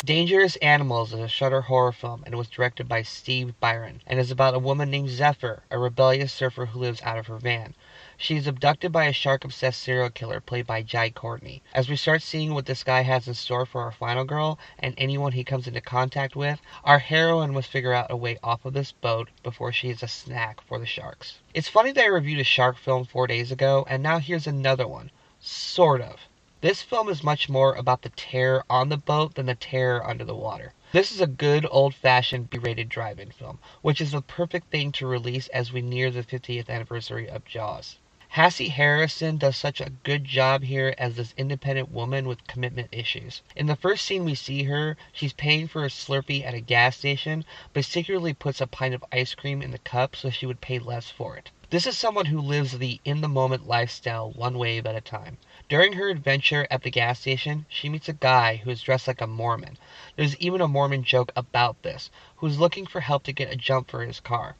Dangerous Animals is a Shudder horror film and was directed by Steve Byrne and is about a woman named Zephyr, a rebellious surfer who lives out of her van. She is abducted by a shark-obsessed serial killer played by Courtney. As we start seeing what this guy has in store for our final girl and anyone he comes into contact with, our heroine must figure out a way off of this boat before she is a snack for the sharks. It's funny that I reviewed a shark film 4 days ago and now here's another one. Sort of. This film is much more about the terror on the boat than the terror under the water. This is a good old-fashioned B-rated drive-in film, which is the perfect thing to release as we near the 50th anniversary of Jaws. Hassie Harrison does such a good job here as this independent woman with commitment issues. In the first scene we see her, she's paying for a Slurpee at a gas station, but secretly puts a pint of ice cream in the cup so she would pay less for it. This is someone who lives the in-the-moment lifestyle one wave at a time. During her adventure at the gas station, she meets a guy who is dressed like a Mormon. There's even a Mormon joke about this, who is looking for help to get a jump for his car.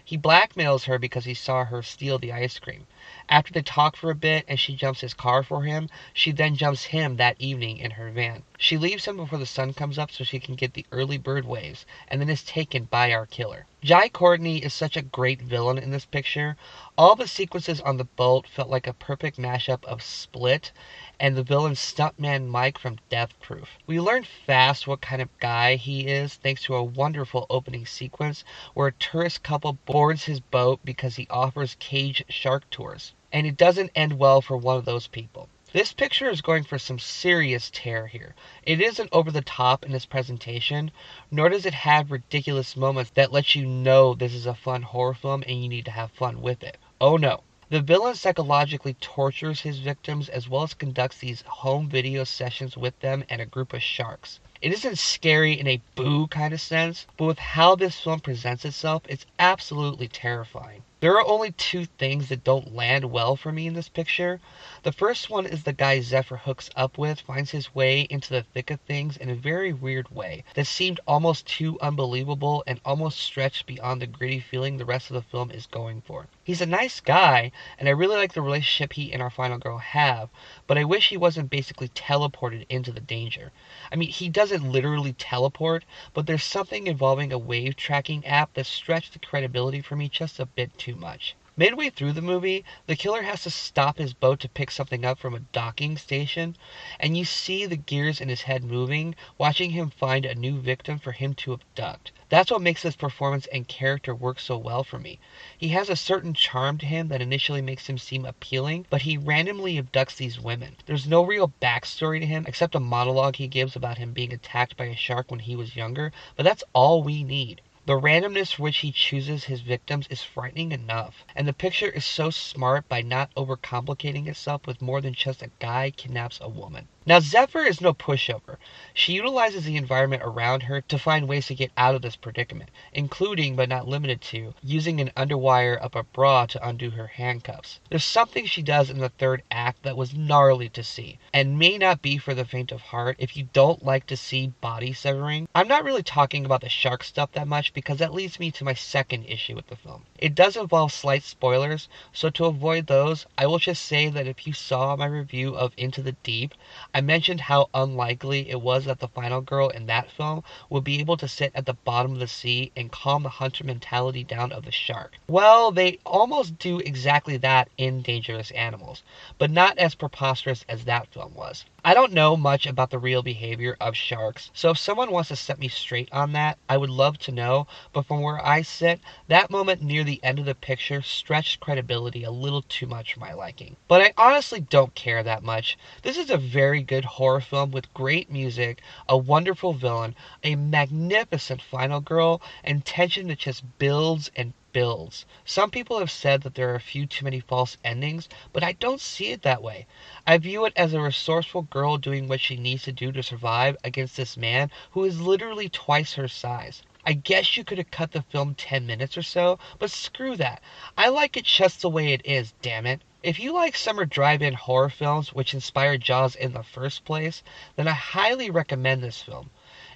He blackmails her because he saw her steal the ice cream. After they talk for a bit and she jumps his car for him, she then jumps him that evening in her van. She leaves him before the sun comes up so she can get the early bird waves, and then is taken by our killer. Courtney is such a great villain in this picture. All the sequences on the boat felt like a perfect mashup of Split and the villain stuntman Mike from Death Proof. We learn fast what kind of guy he is thanks to a wonderful opening sequence where a tourist couple boards his boat because he offers cage shark tours. And it doesn't end well for one of those people. This picture is going for some serious terror here. It isn't over the top in its presentation, nor does it have ridiculous moments that let you know this is a fun horror film and you need to have fun with it. Oh no. The villain psychologically tortures his victims as well as conducts these home video sessions with them and a group of sharks. It isn't scary in a boo kind of sense, but with how this film presents itself, it's absolutely terrifying. There are only two things that don't land well for me in this picture. The first one is the guy Zephyr hooks up with finds his way into the thick of things in a very weird way that seemed almost too unbelievable and almost stretched beyond the gritty feeling the rest of the film is going for. He's a nice guy, and I really like the relationship he and our final girl have, but I wish he wasn't basically teleported into the danger. I mean, he doesn't literally teleport, but there's something involving a wave tracking app that stretched the credibility for me just a bit too much. Midway through the movie, the killer has to stop his boat to pick something up from a docking station, and you see the gears in his head moving, watching him find a new victim for him to abduct. That's what makes his performance and character work so well for me. He has a certain charm to him that initially makes him seem appealing, but he randomly abducts these women. There's no real backstory to him except a monologue he gives about him being attacked by a shark when he was younger, but that's all we need. The randomness for which he chooses his victims is frightening enough, and the picture is so smart by not overcomplicating itself with more than just a guy kidnaps a woman. Now, Zephyr is no pushover. She utilizes the environment around her to find ways to get out of this predicament, including, but not limited to, using an underwire of a bra to undo her handcuffs. There's something she does in the third act that was gnarly to see, and may not be for the faint of heart if you don't like to see body severing. I'm not really talking about the shark stuff that much because that leads me to my second issue with the film. It does involve slight spoilers, so to avoid those, I will just say that if you saw my review of Into the Deep, I mentioned how unlikely it was that the final girl in that film would be able to sit at the bottom of the sea and calm the hunter mentality down of the shark. Well, they almost do exactly that in Dangerous Animals, but not as preposterous as that film was. I don't know much about the real behavior of sharks, so if someone wants to set me straight on that, I would love to know, but from where I sit, that moment near the end of the picture stretched credibility a little too much for my liking. But I honestly don't care that much. This is a very good horror film with great music, a wonderful villain, a magnificent final girl, and tension that just builds and builds. Some people have said that there are a few too many false endings, but I don't see it that way. I view it as a resourceful girl doing what she needs to do to survive against this man who is literally twice her size. I guess you could have cut the film 10 minutes or so, but screw that. I like it just the way it is, damn it. If you like summer drive-in horror films which inspired Jaws in the first place, then I highly recommend this film.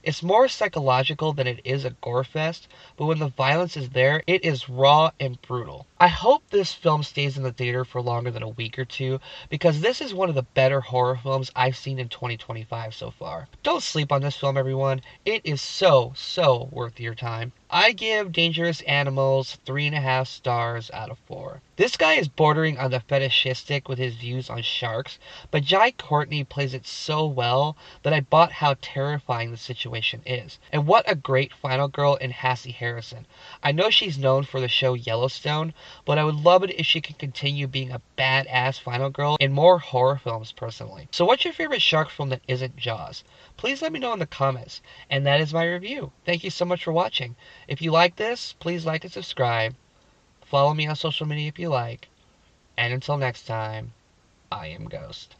It's more psychological than it is a gore fest, but when the violence is there, it is raw and brutal. I hope this film stays in the theater for longer than a week or two, because this is one of the better horror films I've seen in 2025 so far. Don't sleep on this film, everyone. It is so worth your time. I give Dangerous Animals 3.5 stars out of 4. This guy is bordering on the fetishistic with his views on sharks, but Jai Courtney plays it so well that I bought how terrifying the situation is. And what a great final girl in Hassie Harrison. I know she's known for the show Yellowstone, but I would love it if she could continue being a badass final girl in more horror films personally. So what's your favorite shark film that isn't Jaws? Please let me know in the comments. And that is my review. Thank you so much for watching. If you like this, please like and subscribe. Follow me on social media if you like. And until next time, I am Ghost.